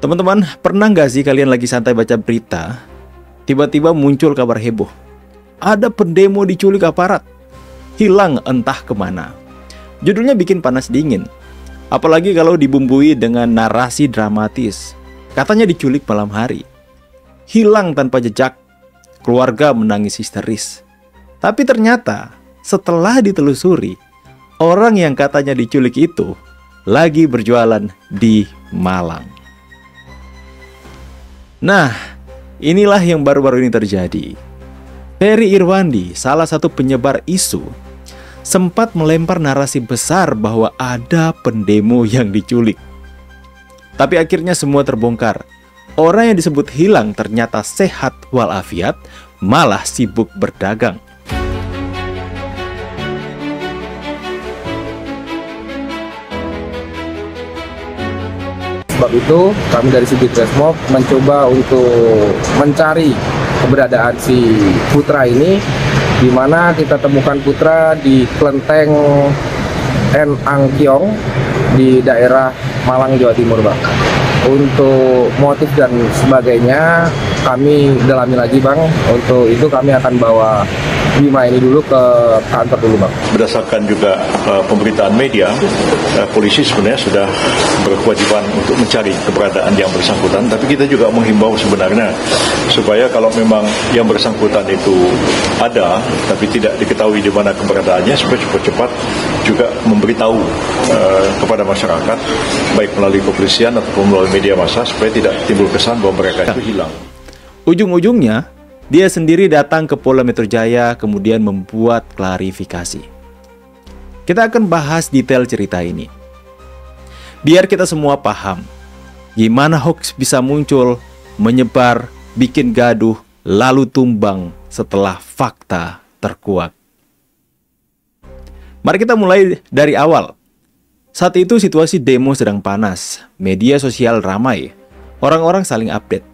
Teman-teman, pernah nggak sih kalian lagi santai baca berita, tiba-tiba muncul kabar heboh? Ada pendemo diculik aparat, hilang entah kemana. Judulnya bikin panas dingin. Apalagi kalau dibumbui dengan narasi dramatis. Katanya diculik malam hari, hilang tanpa jejak, keluarga menangis histeris. Tapi ternyata setelah ditelusuri, orang yang katanya diculik itu lagi berjualan di Malang. Nah, inilah yang baru-baru ini terjadi. Ferry Irwandi, salah satu penyebar isu, sempat melempar narasi besar bahwa ada pendemo yang diculik. Tapi akhirnya semua terbongkar. Orang yang disebut hilang ternyata sehat walafiat, malah sibuk berdagang. Sebab itu kami dari Subdit Resmob mencoba untuk mencari keberadaan si Putra ini, di mana kita temukan Putra di Klenteng N Angkyong di daerah Malang, Jawa Timur, Bang. Untuk motif dan sebagainya kami dalami lagi, Bang. Untuk itu kami akan bawa Bima ini dulu ke kantor dulu, Bang. Berdasarkan juga pemberitaan media, polisi sebenarnya sudah berkewajiban untuk mencari keberadaan yang bersangkutan, tapi kita juga menghimbau sebenarnya supaya kalau memang yang bersangkutan itu ada tapi tidak diketahui di mana keberadaannya, supaya cepat-cepat juga memberitahu kepada masyarakat, baik melalui kepolisian ataupun melalui media massa, supaya tidak timbul kesan bahwa mereka itu hilang. Ujung-ujungnya dia sendiri datang ke Polda Metro Jaya, kemudian membuat klarifikasi. Kita akan bahas detail cerita ini, biar kita semua paham gimana hoax bisa muncul, menyebar, bikin gaduh, lalu tumbang setelah fakta terkuak. Mari kita mulai dari awal. Saat itu situasi demo sedang panas, media sosial ramai, orang-orang saling update.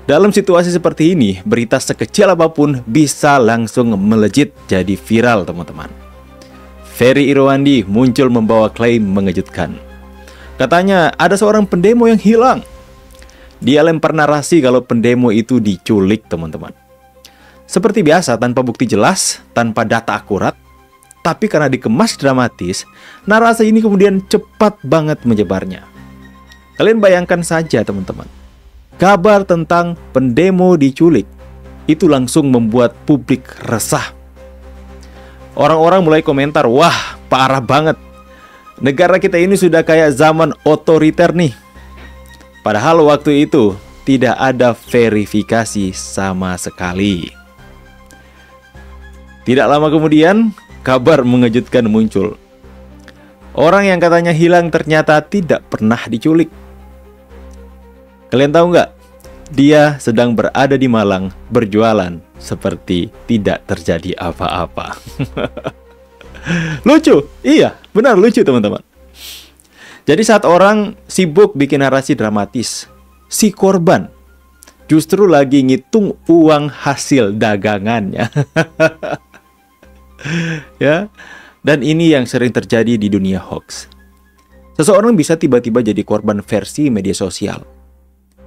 Dalam situasi seperti ini, berita sekecil apapun bisa langsung melejit jadi viral, teman-teman. Ferry Irwandi muncul membawa klaim mengejutkan. Katanya ada seorang pendemo yang hilang. Dia lempar narasi kalau pendemo itu diculik, teman-teman. Seperti biasa, tanpa bukti jelas, tanpa data akurat, tapi karena dikemas dramatis, narasi ini kemudian cepat banget menyebarnya. Kalian bayangkan saja, teman-teman. Kabar tentang pendemo diculik itu langsung membuat publik resah. Orang-orang mulai komentar, wah parah banget, negara kita ini sudah kayak zaman otoriter nih. Padahal waktu itu tidak ada verifikasi sama sekali. Tidak lama kemudian, kabar mengejutkan muncul. Orang yang katanya hilang ternyata tidak pernah diculik. Kalian tahu nggak? Dia sedang berada di Malang berjualan seperti tidak terjadi apa-apa. Lucu? Iya, benar lucu, teman-teman. Jadi saat orang sibuk bikin narasi dramatis, si korban justru lagi ngitung uang hasil dagangannya. Ya, dan ini yang sering terjadi di dunia hoax. Seseorang bisa tiba-tiba jadi korban versi media sosial,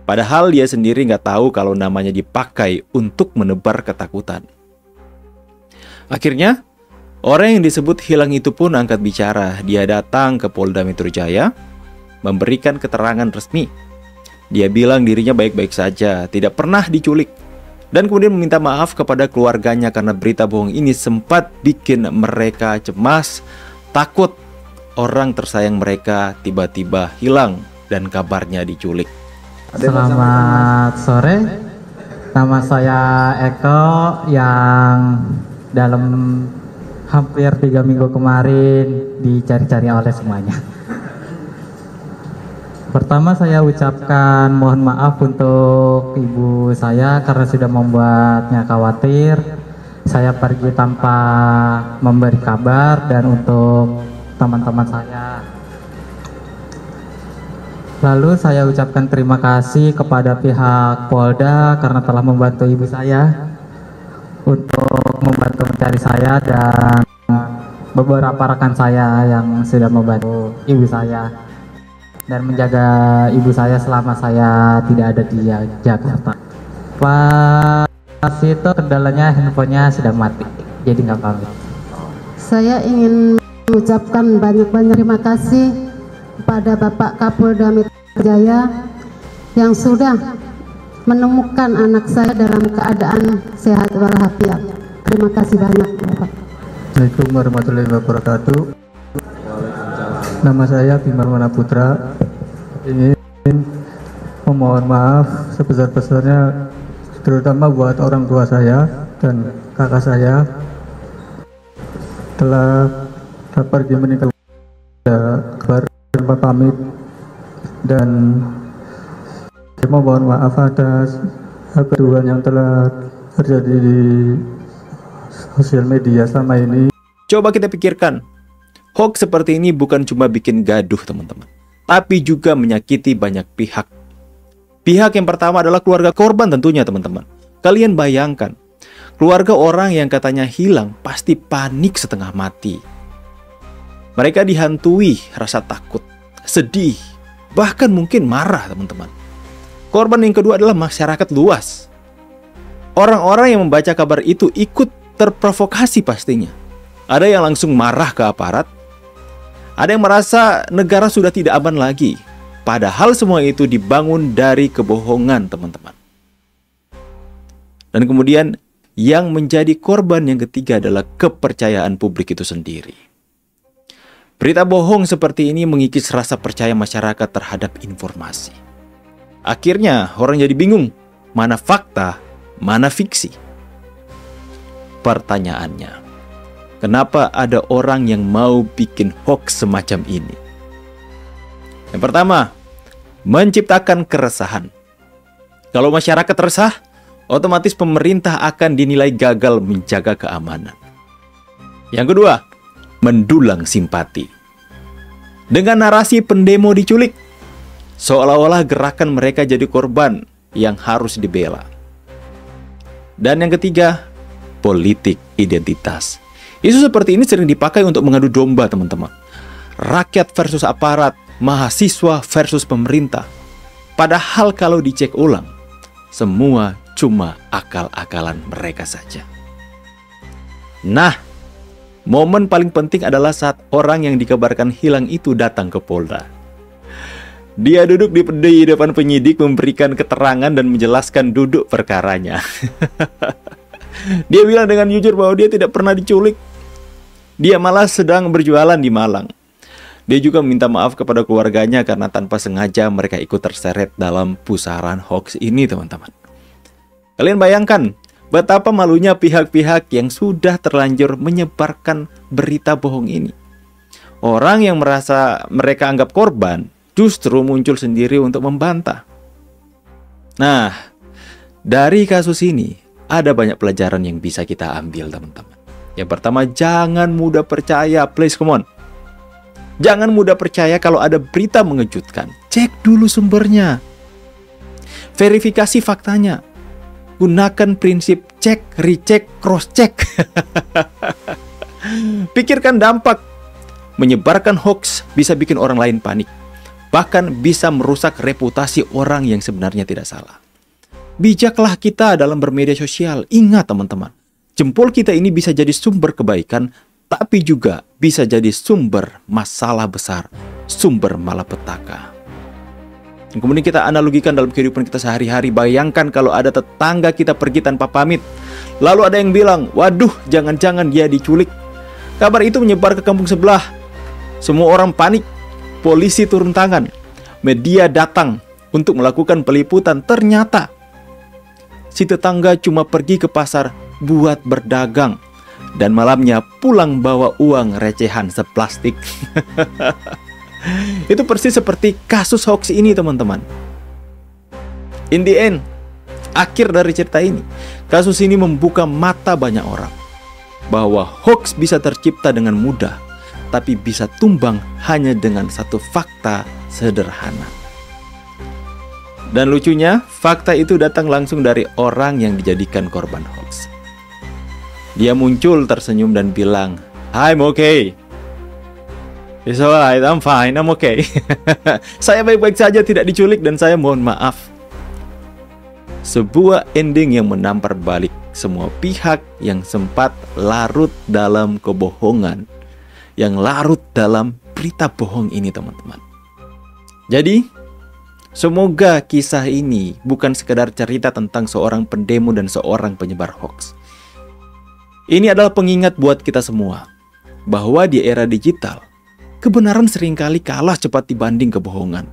padahal dia sendiri nggak tahu kalau namanya dipakai untuk menebar ketakutan. Akhirnya, orang yang disebut hilang itu pun angkat bicara. Dia datang ke Polda Metro Jaya, memberikan keterangan resmi. Dia bilang dirinya baik-baik saja, tidak pernah diculik, dan kemudian meminta maaf kepada keluarganya karena berita bohong ini sempat bikin mereka cemas, takut orang tersayang mereka tiba-tiba hilang dan kabarnya diculik. Selamat sore, nama saya Eko yang dalam hampir 3 minggu kemarin dicari-cari oleh semuanya. Pertama saya ucapkan mohon maaf untuk ibu saya karena sudah membuatnya khawatir. Saya pergi tanpa memberi kabar, dan untuk teman-teman saya. Lalu saya ucapkan terima kasih kepada pihak Polda karena telah membantu ibu saya untuk membantu mencari saya, dan beberapa rekan saya yang sudah membantu ibu saya. dan menjaga ibu saya selama saya tidak ada di Jakarta. Pas itu kendalanya handphonenya sedang mati, jadi nggak pamit. Saya ingin mengucapkan banyak-banyak terima kasih kepada Bapak Kapolda Metro Jaya yang sudah menemukan anak saya dalam keadaan sehat walafiat. Terima kasih banyak, Bapak. Assalamualaikum warahmatullahi wabarakatuh. Nama saya Bima Mana Putra. Ingin memohon maaf sebesar-besarnya, terutama buat orang tua saya dan kakak saya telah pergi meninggal kabar tanpa pamit, dan saya mohon maaf atas kerugian yang telah terjadi di sosial media selama ini. Coba kita pikirkan, hoax seperti ini bukan cuma bikin gaduh teman-teman, tapi juga menyakiti banyak pihak. Pihak yang pertama adalah keluarga korban tentunya teman-teman. Kalian bayangkan, keluarga orang yang katanya hilang pasti panik setengah mati. Mereka dihantui rasa takut, sedih, bahkan mungkin marah teman-teman. Korban yang kedua adalah masyarakat luas. Orang-orang yang membaca kabar itu ikut terprovokasi pastinya. Ada yang langsung marah ke aparat, ada yang merasa negara sudah tidak aman lagi. Padahal semua itu dibangun dari kebohongan teman-teman. Dan kemudian yang menjadi korban yang ketiga adalah kepercayaan publik itu sendiri. Berita bohong seperti ini mengikis rasa percaya masyarakat terhadap informasi. Akhirnya orang jadi bingung, mana fakta, mana fiksi. Pertanyaannya, kenapa ada orang yang mau bikin hoax semacam ini? Yang pertama, menciptakan keresahan. Kalau masyarakat resah, otomatis pemerintah akan dinilai gagal menjaga keamanan. Yang kedua, mendulang simpati. Dengan narasi pendemo diculik, seolah-olah gerakan mereka jadi korban yang harus dibela. Dan yang ketiga, politik identitas. Isu seperti ini sering dipakai untuk mengadu domba teman-teman. Rakyat versus aparat, mahasiswa versus pemerintah. Padahal kalau dicek ulang, semua cuma akal-akalan mereka saja. Nah, momen paling penting adalah saat orang yang dikabarkan hilang itu datang ke Polda. Dia duduk di depan penyidik memberikan keterangan dan menjelaskan duduk perkaranya. Dia bilang dengan jujur bahwa dia tidak pernah diculik. Dia malah sedang berjualan di Malang. Dia juga minta maaf kepada keluarganya karena tanpa sengaja mereka ikut terseret dalam pusaran hoax ini teman-teman. Kalian bayangkan betapa malunya pihak-pihak yang sudah terlanjur menyebarkan berita bohong ini. Orang yang merasa mereka anggap korban justru muncul sendiri untuk membantah. Nah, dari kasus ini ada banyak pelajaran yang bisa kita ambil teman-teman. Yang pertama, jangan mudah percaya, please come on. Jangan mudah percaya kalau ada berita mengejutkan. Cek dulu sumbernya. Verifikasi faktanya. Gunakan prinsip cek, recheck, cross-check. Pikirkan dampak. Menyebarkan hoax bisa bikin orang lain panik. Bahkan bisa merusak reputasi orang yang sebenarnya tidak salah. Bijaklah kita dalam bermedia sosial. Ingat teman-teman, jempol kita ini bisa jadi sumber kebaikan, tapi juga bisa jadi sumber masalah besar, sumber malapetaka. Dan kemudian kita analogikan dalam kehidupan kita sehari-hari. Bayangkan kalau ada tetangga kita pergi tanpa pamit, lalu ada yang bilang, waduh, jangan-jangan dia diculik. Kabar itu menyebar ke kampung sebelah. Semua orang panik. Polisi turun tangan. Media datang untuk melakukan peliputan. Ternyata si tetangga cuma pergi ke pasar buat berdagang, dan malamnya pulang bawa uang recehan seplastik. Itu persis seperti kasus hoax ini teman-teman. In the end, akhir dari cerita ini, kasus ini membuka mata banyak orang bahwa hoax bisa tercipta dengan mudah, tapi bisa tumbang hanya dengan satu fakta sederhana. Dan lucunya, fakta itu datang langsung dari orang yang dijadikan korban hoax. Dia muncul tersenyum dan bilang, I'm okay. It's alright, I'm fine, I'm okay. Saya baik-baik saja, tidak diculik, dan saya mohon maaf. Sebuah ending yang menampar balik semua pihak yang sempat larut dalam kebohongan, yang larut dalam berita bohong ini, teman-teman. Jadi, semoga kisah ini bukan sekedar cerita tentang seorang pendemo dan seorang penyebar hoax. Ini adalah pengingat buat kita semua bahwa di era digital, kebenaran seringkali kalah cepat dibanding kebohongan.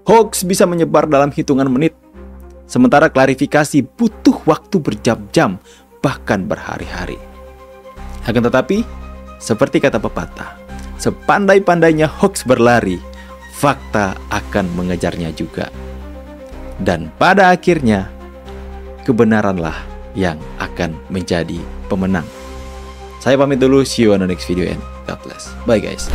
Hoax bisa menyebar dalam hitungan menit, sementara klarifikasi butuh waktu berjam-jam, bahkan berhari-hari. Akan tetapi, seperti kata pepatah, sepandai-pandainya hoax berlari, fakta akan mengejarnya juga. Dan pada akhirnya, kebenaranlah yang akan menjadi pemenang. Saya pamit dulu, see you on the next video and God bless. Bye guys.